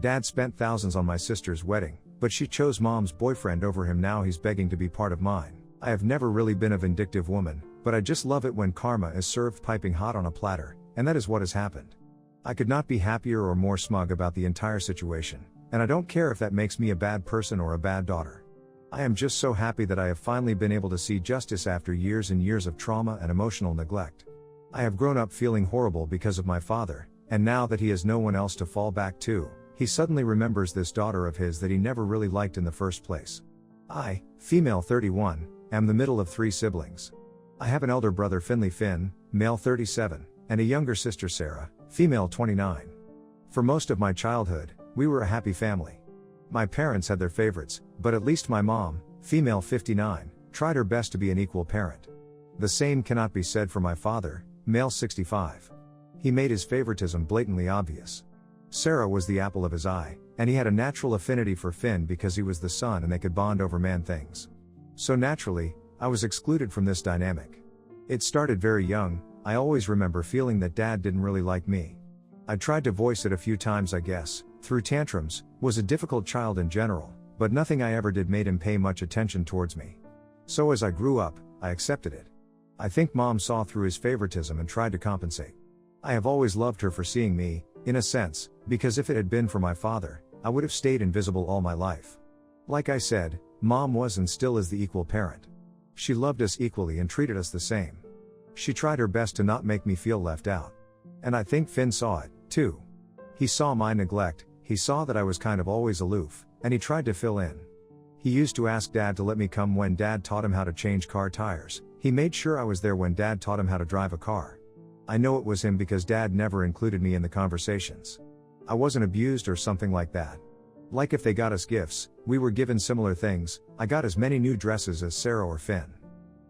Dad spent thousands on my sister's wedding, but she chose mom's boyfriend over him. Now he's begging to be part of mine. I have never really been a vindictive woman, but I just love it when karma is served piping hot on a platter, and that is what has happened. I could not be happier or more smug about the entire situation, and I don't care if that makes me a bad person or a bad daughter. I am just so happy that I have finally been able to see justice after years and years of trauma and emotional neglect. I have grown up feeling horrible because of my father, and now that he has no one else to fall back to, he suddenly remembers this daughter of his that he never really liked in the first place. I, female 31, am the middle of 3 siblings. I have an elder brother Finley Finn, male 37, and a younger sister Sarah, female 29. For most of my childhood, we were a happy family. My parents had their favorites, but at least my mom, female 59, tried her best to be an equal parent. The same cannot be said for my father, male 65. He made his favoritism blatantly obvious. Sarah was the apple of his eye, and he had a natural affinity for Finn because he was the son and they could bond over man things. So naturally, I was excluded from this dynamic. It started very young. I always remember feeling that Dad didn't really like me. I tried to voice it a few times, I guess, through tantrums, was a difficult child in general, but nothing I ever did made him pay much attention towards me. So as I grew up, I accepted it. I think Mom saw through his favoritism and tried to compensate. I have always loved her for seeing me, in a sense, because if it had been for my father, I would have stayed invisible all my life. Like I said, Mom was and still is the equal parent. She loved us equally and treated us the same. She tried her best to not make me feel left out. And I think Finn saw it, too. He saw my neglect, he saw that I was kind of always aloof, and he tried to fill in. He used to ask Dad to let me come when Dad taught him how to change car tires. He made sure I was there when Dad taught him how to drive a car. I know it was him because Dad never included me in the conversations. I wasn't abused or something like that. Like if they got us gifts, we were given similar things. I got as many new dresses as Sarah or Finn.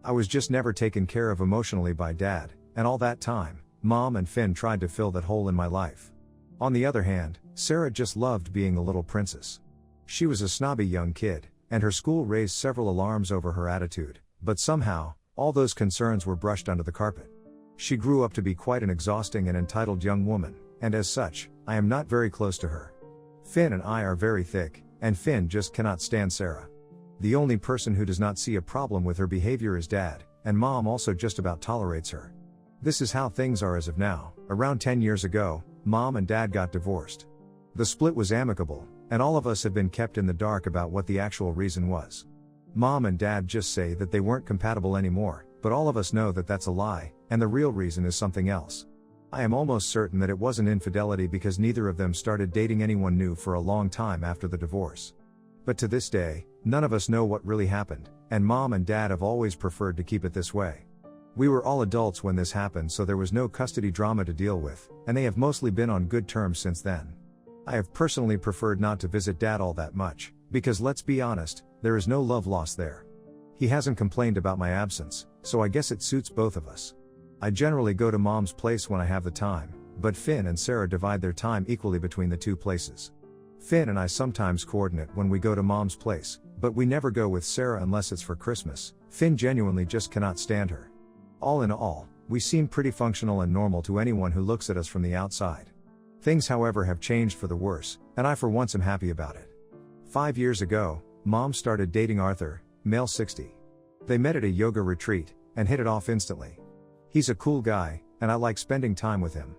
I was just never taken care of emotionally by Dad, and all that time, Mom and Finn tried to fill that hole in my life. On the other hand, Sarah just loved being a little princess. She was a snobby young kid, and her school raised several alarms over her attitude, but somehow, all those concerns were brushed under the carpet. She grew up to be quite an exhausting and entitled young woman, and as such, I am not very close to her. Finn and I are very thick, and Finn just cannot stand Sarah. The only person who does not see a problem with her behavior is Dad, and Mom also just about tolerates her. This is how things are as of now. Around 10 years ago, Mom and Dad got divorced. The split was amicable, and all of us have been kept in the dark about what the actual reason was. Mom and Dad just say that they weren't compatible anymore, but all of us know that that's a lie, and the real reason is something else. I am almost certain that it wasn't infidelity because neither of them started dating anyone new for a long time after the divorce. But to this day, none of us know what really happened, and Mom and Dad have always preferred to keep it this way. We were all adults when this happened, so there was no custody drama to deal with, and they have mostly been on good terms since then. I have personally preferred not to visit Dad all that much, because let's be honest, there is no love lost there. He hasn't complained about my absence, so I guess it suits both of us. I generally go to Mom's place when I have the time, but Finn and Sarah divide their time equally between the two places. Finn and I sometimes coordinate when we go to Mom's place, but we never go with Sarah unless it's for Christmas. Finn genuinely just cannot stand her. All in all, we seem pretty functional and normal to anyone who looks at us from the outside. Things, however, have changed for the worse, and I for once am happy about it. 5 years ago, Mom started dating Arthur, male 60. They met at a yoga retreat, and hit it off instantly. He's a cool guy, and I like spending time with him.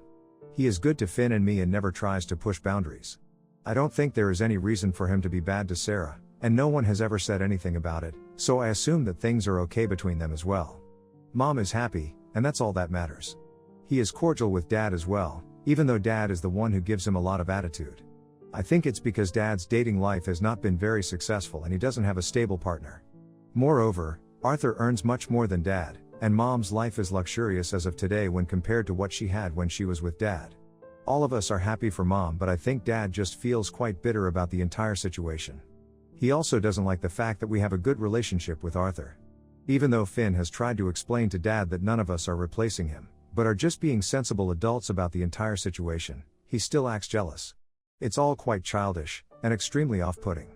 He is good to Finn and me and never tries to push boundaries. I don't think there is any reason for him to be bad to Sarah, and no one has ever said anything about it, so I assume that things are okay between them as well. Mom is happy, and that's all that matters. He is cordial with Dad as well, even though Dad is the one who gives him a lot of attitude. I think it's because Dad's dating life has not been very successful and he doesn't have a stable partner. Moreover, Arthur earns much more than Dad, and Mom's life is luxurious as of today when compared to what she had when she was with Dad. All of us are happy for Mom, but I think Dad just feels quite bitter about the entire situation. He also doesn't like the fact that we have a good relationship with Arthur. Even though Finn has tried to explain to Dad that none of us are replacing him, but are just being sensible adults about the entire situation, he still acts jealous. It's all quite childish, and extremely off-putting.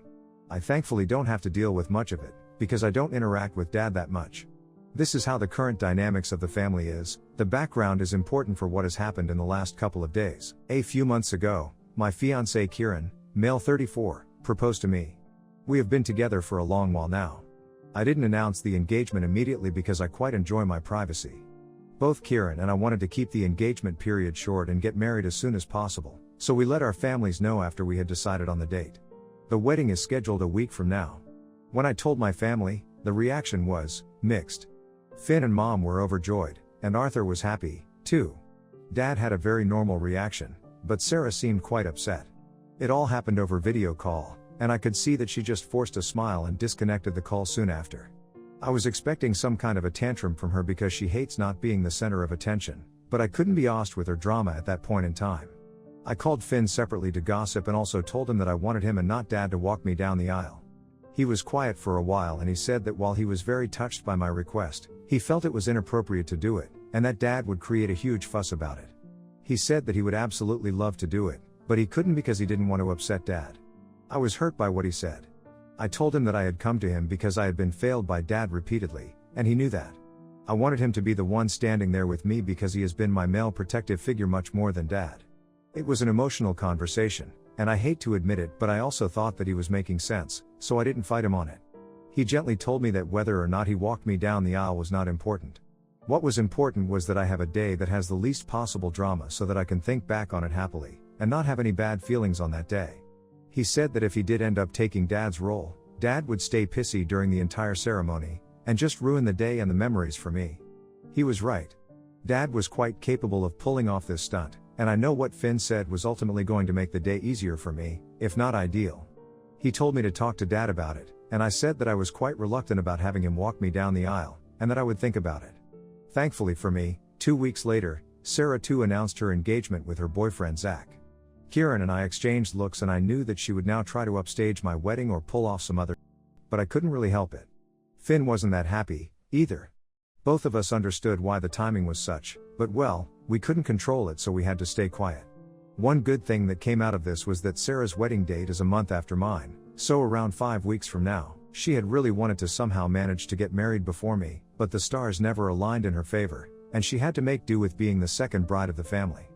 I thankfully don't have to deal with much of it, because I don't interact with Dad that much. This is how the current dynamics of the family is. The background is important for what has happened in the last couple of days. A few months ago, my fiancée Kieran, male 34, proposed to me. We have been together for a long while now. I didn't announce the engagement immediately because I quite enjoy my privacy. Both Kieran and I wanted to keep the engagement period short and get married as soon as possible, so we let our families know after we had decided on the date. The wedding is scheduled a week from now. When I told my family, the reaction was mixed. Finn and Mom were overjoyed, and Arthur was happy, too. Dad had a very normal reaction, but Sarah seemed quite upset. It all happened over video call, and I could see that she just forced a smile and disconnected the call soon after. I was expecting some kind of a tantrum from her because she hates not being the center of attention, but I couldn't be asked with her drama at that point in time. I called Finn separately to gossip and also told him that I wanted him and not Dad to walk me down the aisle. He was quiet for a while and he said that while he was very touched by my request, he felt it was inappropriate to do it, and that Dad would create a huge fuss about it. He said that he would absolutely love to do it, but he couldn't because he didn't want to upset Dad. I was hurt by what he said. I told him that I had come to him because I had been failed by Dad repeatedly, and he knew that. I wanted him to be the one standing there with me because he has been my male protective figure much more than Dad. It was an emotional conversation, and I hate to admit it, but I also thought that he was making sense, so I didn't fight him on it. He gently told me that whether or not he walked me down the aisle was not important. What was important was that I have a day that has the least possible drama so that I can think back on it happily, and not have any bad feelings on that day. He said that if he did end up taking Dad's role, Dad would stay pissy during the entire ceremony, and just ruin the day and the memories for me. He was right. Dad was quite capable of pulling off this stunt, and I know what Finn said was ultimately going to make the day easier for me, if not ideal. He told me to talk to Dad about it, and I said that I was quite reluctant about having him walk me down the aisle, and that I would think about it. Thankfully for me, 2 weeks later, Sarah too announced her engagement with her boyfriend Zach. Kieran and I exchanged looks and I knew that she would now try to upstage my wedding or pull off some other, but I couldn't really help it. Finn wasn't that happy, either. Both of us understood why the timing was such, but well, we couldn't control it so we had to stay quiet. One good thing that came out of this was that Sarah's wedding date is a month after mine, so around 5 weeks from now. She had really wanted to somehow manage to get married before me, but the stars never aligned in her favor, and she had to make do with being the second bride of the family.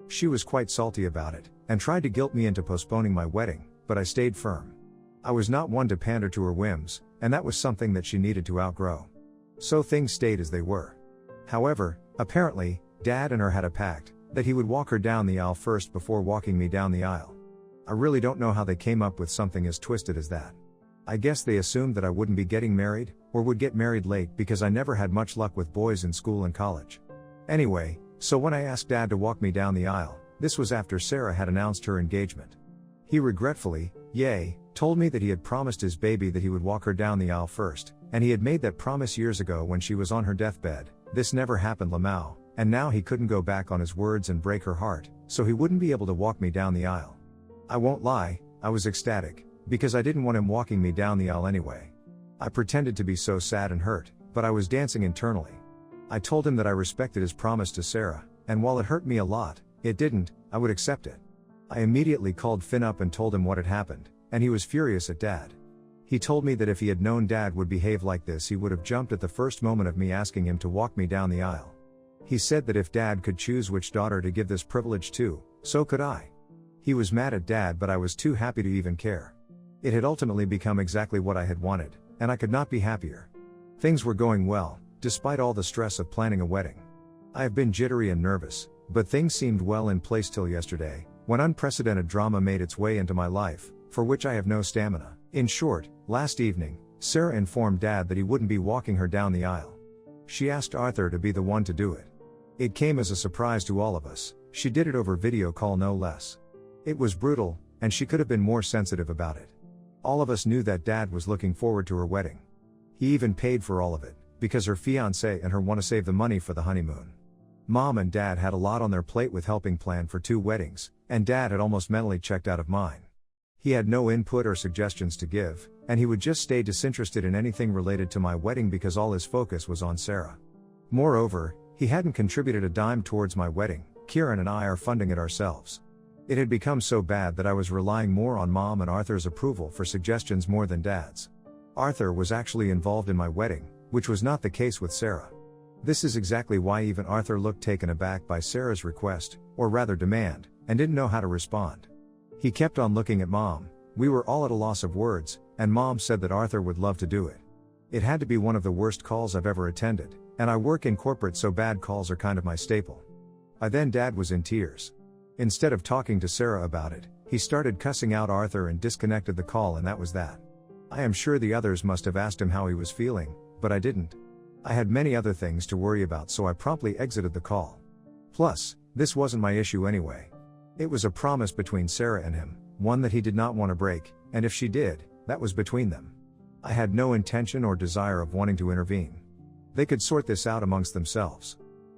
She was quite salty about it, and tried to guilt me into postponing my wedding, but I stayed firm. I was not one to pander to her whims, and that was something that she needed to outgrow. So things stayed as they were. However, apparently, Dad and her had a pact, that he would walk her down the aisle first before walking me down the aisle. I really don't know how they came up with something as twisted as that. I guess they assumed that I wouldn't be getting married, or would get married late because I never had much luck with boys in school and college. Anyway, so when I asked Dad to walk me down the aisle, this was after Sarah had announced her engagement. He regretfully, told me that he had promised his baby that he would walk her down the aisle first, and he had made that promise years ago when she was on her deathbed. This never happened, Lamau, and now he couldn't go back on his words and break her heart, so he wouldn't be able to walk me down the aisle. I won't lie, I was ecstatic, because I didn't want him walking me down the aisle anyway. I pretended to be so sad and hurt, but I was dancing internally. I told him that I respected his promise to Sarah, and while it hurt me a lot, it didn't, I would accept it. I immediately called Finn up and told him what had happened, and he was furious at Dad. He told me that if he had known Dad would behave like this, he would have jumped at the first moment of me asking him to walk me down the aisle. He said that if Dad could choose which daughter to give this privilege to, so could I. He was mad at Dad, but I was too happy to even care. It had ultimately become exactly what I had wanted, and I could not be happier. Things were going well, despite all the stress of planning a wedding. I have been jittery and nervous, but things seemed well in place till yesterday, when unprecedented drama made its way into my life, for which I have no stamina. In short, last evening, Sarah informed Dad that he wouldn't be walking her down the aisle. She asked Arthur to be the one to do it. It came as a surprise to all of us. She did it over video call, no less. It was brutal, and she could have been more sensitive about it. All of us knew that Dad was looking forward to her wedding. He even paid for all of it, because her fiancé and her want to save the money for the honeymoon. Mom and Dad had a lot on their plate with helping plan for 2 weddings, and Dad had almost mentally checked out of mine. He had no input or suggestions to give, and he would just stay disinterested in anything related to my wedding because all his focus was on Sarah. Moreover, he hadn't contributed a dime towards my wedding. Kieran and I are funding it ourselves. It had become so bad that I was relying more on Mom and Arthur's approval for suggestions more than Dad's. Arthur was actually involved in my wedding, which was not the case with Sarah. This is exactly why even Arthur looked taken aback by Sarah's request, or rather demand, and didn't know how to respond. He kept on looking at Mom. We were all at a loss of words, and Mom said that Arthur would love to do it. It had to be one of the worst calls I've ever attended, and I work in corporate so bad calls are kind of my staple. By then Dad was in tears. Instead of talking to Sarah about it, he started cussing out Arthur and disconnected the call, and that was that. I am sure the others must have asked him how he was feeling, but I didn't. I had many other things to worry about, so I promptly exited the call. Plus, this wasn't my issue anyway. It was a promise between Sarah and him, one that he did not want to break, and if she did, that was between them. I had no intention or desire of wanting to intervene. They could sort this out amongst themselves.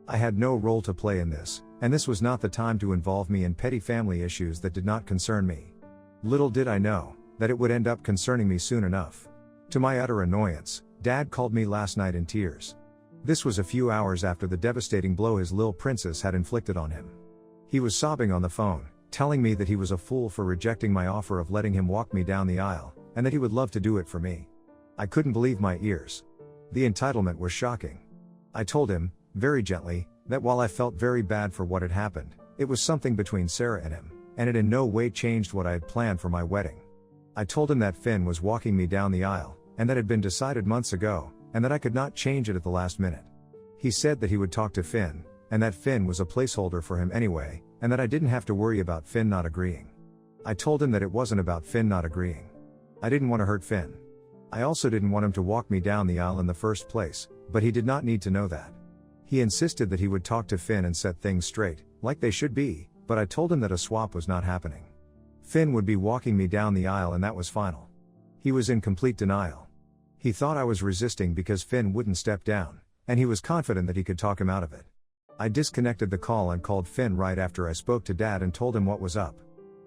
I had no role to play in this, and this was not the time to involve me in petty family issues that did not concern me. Little did I know that it would end up concerning me soon enough. To my utter annoyance, Dad called me last night in tears. This was a few hours after the devastating blow his little princess had inflicted on him. He was sobbing on the phone, telling me that he was a fool for rejecting my offer of letting him walk me down the aisle, and that he would love to do it for me. I couldn't believe my ears. The entitlement was shocking. I told him, very gently, that while I felt very bad for what had happened, it was something between Sarah and him, and it in no way changed what I had planned for my wedding. I told him that Finn was walking me down the aisle, and that had been decided months ago, and that I could not change it at the last minute. He said that he would talk to Finn, and that Finn was a placeholder for him anyway, and that I didn't have to worry about Finn not agreeing. I told him that it wasn't about Finn not agreeing. I didn't want to hurt Finn. I also didn't want him to walk me down the aisle in the first place, but he did not need to know that. He insisted that he would talk to Finn and set things straight, like they should be, but I told him that a swap was not happening. Finn would be walking me down the aisle, and that was final. He was in complete denial. He thought I was resisting because Finn wouldn't step down, and he was confident that he could talk him out of it. I disconnected the call and called Finn right after I spoke to Dad and told him what was up.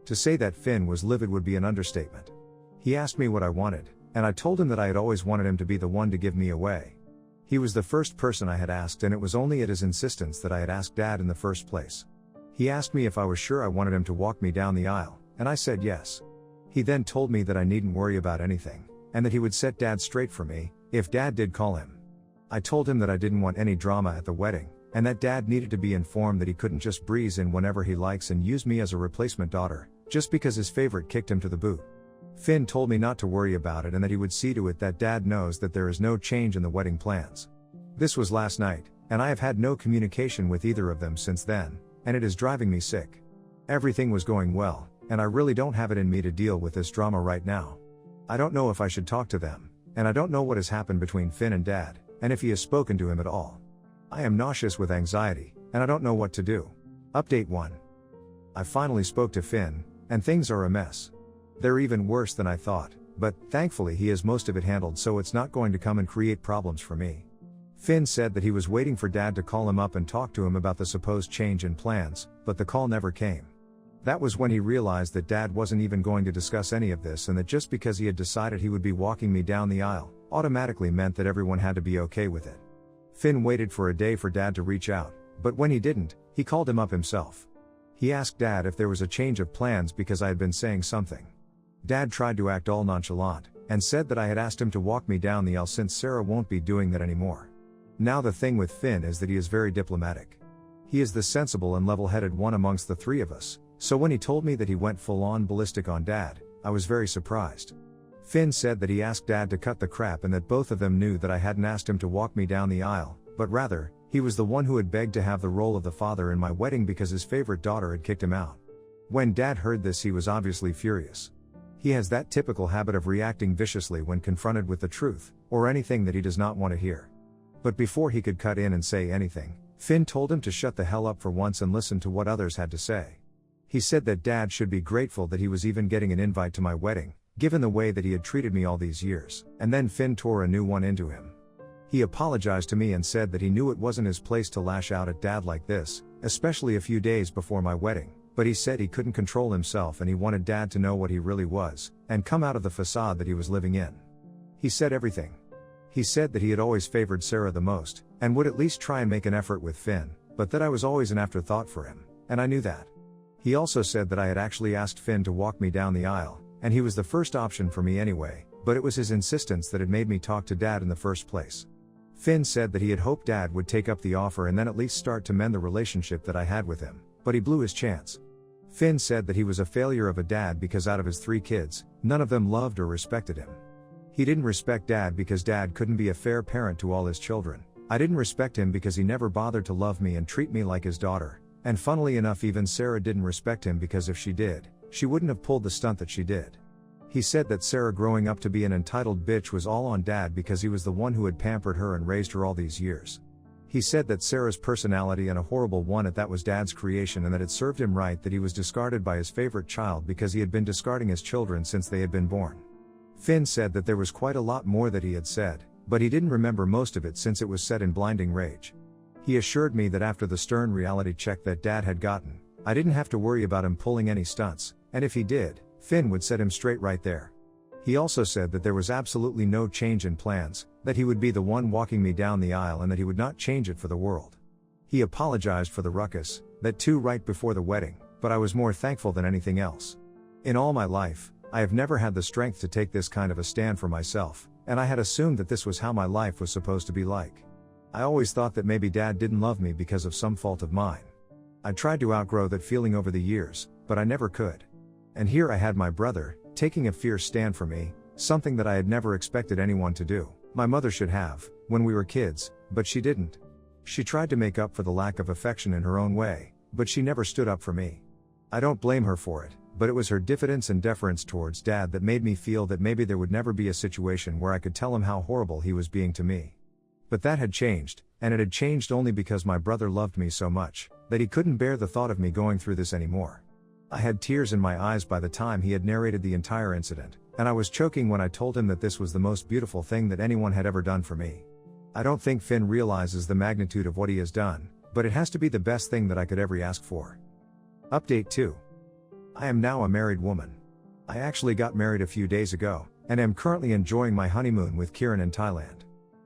To say that Finn was livid would be an understatement. He asked me what I wanted, and I told him that I had always wanted him to be the one to give me away. He was the first person I had asked, and it was only at his insistence that I had asked Dad in the first place. He asked me if I was sure I wanted him to walk me down the aisle, and I said yes. He then told me that I needn't worry about anything, and that he would set Dad straight for me, if Dad did call him. I told him that I didn't want any drama at the wedding, and that Dad needed to be informed that he couldn't just breeze in whenever he likes and use me as a replacement daughter, just because his favorite kicked him to the boot. Finn told me not to worry about it and that he would see to it that Dad knows that there is no change in the wedding plans. This was last night, and I have had no communication with either of them since then, and it is driving me sick. Everything was going well, and I really don't have it in me to deal with this drama right now. I don't know if I should talk to them, and I don't know what has happened between Finn and Dad, and if he has spoken to him at all. I am nauseous with anxiety, and I don't know what to do. Update 1. I finally spoke to Finn, and things are a mess. They're even worse than I thought, but thankfully he has most of it handled, so it's not going to come and create problems for me. Finn said that he was waiting for Dad to call him up and talk to him about the supposed change in plans, but the call never came. That was when he realized that Dad wasn't even going to discuss any of this, and that just because he had decided he would be walking me down the aisle, automatically meant that everyone had to be okay with it. Finn waited for a day for Dad to reach out, but when he didn't, he called him up himself. He asked Dad if there was a change of plans because I had been saying something. Dad tried to act all nonchalant, and said that I had asked him to walk me down the aisle since Sarah won't be doing that anymore. Now the thing with Finn is that he is very diplomatic. He is the sensible and level-headed one amongst the three of us, so when he told me that he went full-on ballistic on Dad, I was very surprised. Finn said that he asked Dad to cut the crap and that both of them knew that I hadn't asked him to walk me down the aisle, but rather, he was the one who had begged to have the role of the father in my wedding because his favorite daughter had kicked him out. When Dad heard this, he was obviously furious. He has that typical habit of reacting viciously when confronted with the truth, or anything that he does not want to hear. But before he could cut in and say anything, Finn told him to shut the hell up for once and listen to what others had to say. He said that Dad should be grateful that he was even getting an invite to my wedding, given the way that he had treated me all these years, and then Finn tore a new one into him. He apologized to me and said that he knew it wasn't his place to lash out at Dad like this, especially a few days before my wedding. But he said he couldn't control himself and he wanted Dad to know what he really was, and come out of the facade that he was living in. He said everything. He said that he had always favored Sarah the most, and would at least try and make an effort with Finn, but that I was always an afterthought for him, and I knew that. He also said that I had actually asked Finn to walk me down the aisle, and he was the first option for me anyway, but it was his insistence that had made me talk to Dad in the first place. Finn said that he had hoped Dad would take up the offer and then at least start to mend the relationship that I had with him, but he blew his chance. Finn said that he was a failure of a dad because out of his 3 kids, none of them loved or respected him. He didn't respect dad because dad couldn't be a fair parent to all his children. I didn't respect him because he never bothered to love me and treat me like his daughter. And funnily enough, even Sarah didn't respect him because if she did, she wouldn't have pulled the stunt that she did. He said that Sarah growing up to be an entitled bitch was all on dad because he was the one who had pampered her and raised her all these years. He said that Sarah's personality, and a horrible one at that, was dad's creation, and that it served him right that he was discarded by his favorite child because he had been discarding his children since they had been born. Finn said that there was quite a lot more that he had said, but he didn't remember most of it since it was said in blinding rage. He assured me that after the stern reality check that dad had gotten, I didn't have to worry about him pulling any stunts, and if he did, Finn would set him straight right there. He also said that there was absolutely no change in plans, that he would be the one walking me down the aisle and that he would not change it for the world. He apologized for the ruckus, that too right before the wedding, but I was more thankful than anything else. In all my life, I have never had the strength to take this kind of a stand for myself, and I had assumed that this was how my life was supposed to be like. I always thought that maybe dad didn't love me because of some fault of mine. I tried to outgrow that feeling over the years, but I never could. And here I had my brother, taking a fierce stand for me, something that I had never expected anyone to do. My mother should have, when we were kids, but she didn't. She tried to make up for the lack of affection in her own way, but she never stood up for me. I don't blame her for it, but it was her diffidence and deference towards dad that made me feel that maybe there would never be a situation where I could tell him how horrible he was being to me. But that had changed, and it had changed only because my brother loved me so much, that he couldn't bear the thought of me going through this anymore. I had tears in my eyes by the time he had narrated the entire incident, and I was choking when I told him that this was the most beautiful thing that anyone had ever done for me. I don't think Finn realizes the magnitude of what he has done, but it has to be the best thing that I could ever ask for. Update 2. I am now a married woman. I actually got married a few days ago, and am currently enjoying my honeymoon with Kieran in Thailand.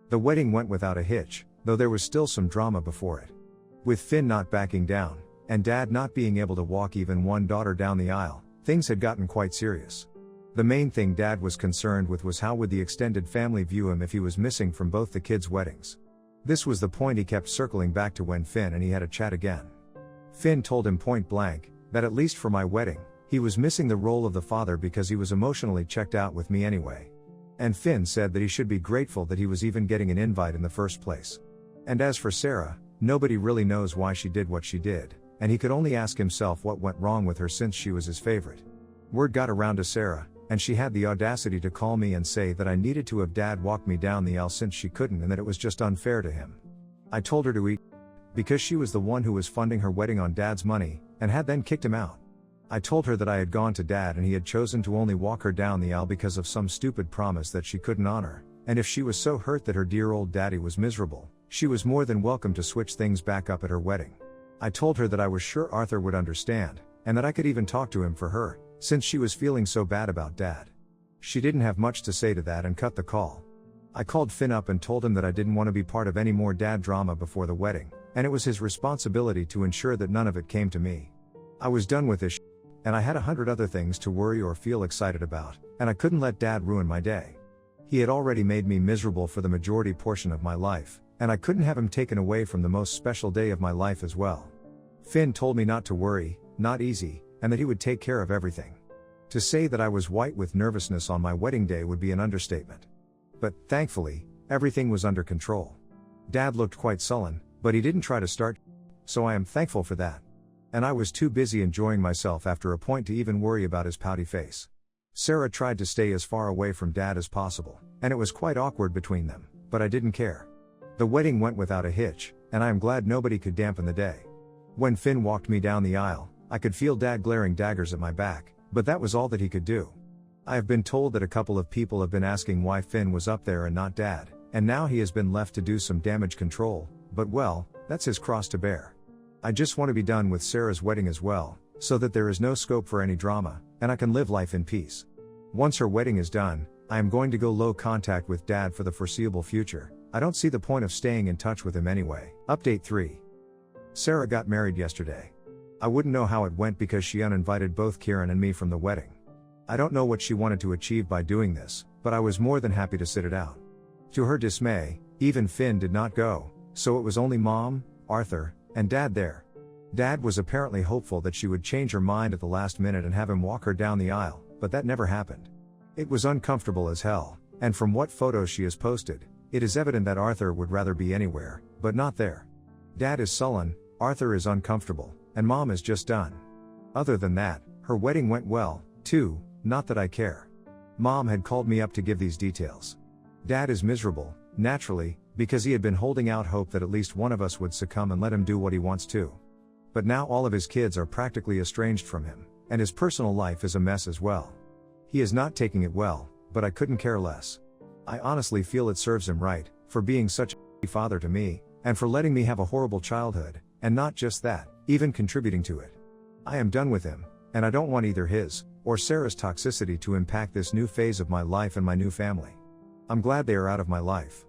The wedding went without a hitch, though there was still some drama before it. With Finn not backing down, and dad not being able to walk even one daughter down the aisle, things had gotten quite serious. The main thing dad was concerned with was how would the extended family view him if he was missing from both the kids' weddings. This was the point he kept circling back to when Finn and he had a chat again. Finn told him point blank, that at least for my wedding, he was missing the role of the father because he was emotionally checked out with me anyway. And Finn said that he should be grateful that he was even getting an invite in the first place. And as for Sarah, nobody really knows why she did what she did, and he could only ask himself what went wrong with her since she was his favorite. Word got around to Sarah, and she had the audacity to call me and say that I needed to have dad walk me down the aisle since she couldn't and that it was just unfair to him. I told her to eat, because she was the one who was funding her wedding on dad's money, and had then kicked him out. I told her that I had gone to dad and he had chosen to only walk her down the aisle because of some stupid promise that she couldn't honor, and if she was so hurt that her dear old daddy was miserable, she was more than welcome to switch things back up at her wedding. I told her that I was sure Arthur would understand, and that I could even talk to him for her, since she was feeling so bad about dad. She didn't have much to say to that and cut the call. I called Finn up and told him that I didn't want to be part of any more dad drama before the wedding, and it was his responsibility to ensure that none of it came to me. I was done with this and I had 100 other things to worry or feel excited about, and I couldn't let dad ruin my day. He had already made me miserable for the majority portion of my life, and I couldn't have him taken away from the most special day of my life as well. Finn told me not to worry, not easy, and that he would take care of everything. To say that I was white with nervousness on my wedding day would be an understatement. But, thankfully, everything was under control. Dad looked quite sullen, but he didn't try to start, so I am thankful for that. And I was too busy enjoying myself after a point to even worry about his pouty face. Sarah tried to stay as far away from dad as possible, and it was quite awkward between them, but I didn't care. The wedding went without a hitch, and I am glad nobody could dampen the day. When Finn walked me down the aisle, I could feel dad glaring daggers at my back, but that was all that he could do. I have been told that a couple of people have been asking why Finn was up there and not dad, and now he has been left to do some damage control, but well, that's his cross to bear. I just want to be done with Sarah's wedding as well, so that there is no scope for any drama, and I can live life in peace. Once her wedding is done, I am going to go low contact with dad for the foreseeable future. I don't see the point of staying in touch with him anyway. Update 3. Sarah got married yesterday. I wouldn't know how it went because she uninvited both Kieran and me from the wedding. I don't know what she wanted to achieve by doing this, but I was more than happy to sit it out. To her dismay, even Finn did not go, so it was only mom, Arthur, and dad there. Dad was apparently hopeful that she would change her mind at the last minute and have him walk her down the aisle, but that never happened. It was uncomfortable as hell, and from what photos she has posted, it is evident that Arthur would rather be anywhere, but not there. Dad is sullen, Arthur is uncomfortable, and Mom is just done. Other than that, her wedding went well, too, not that I care. Mom had called me up to give these details. Dad is miserable, naturally, because he had been holding out hope that at least one of us would succumb and let him do what he wants to. But now all of his kids are practically estranged from him, and his personal life is a mess as well. He is not taking it well, but I couldn't care less. I honestly feel it serves him right, for being such a father to me, and for letting me have a horrible childhood, and not just that, even contributing to it. I am done with him, and I don't want either his, or Sarah's toxicity to impact this new phase of my life and my new family. I'm glad they are out of my life.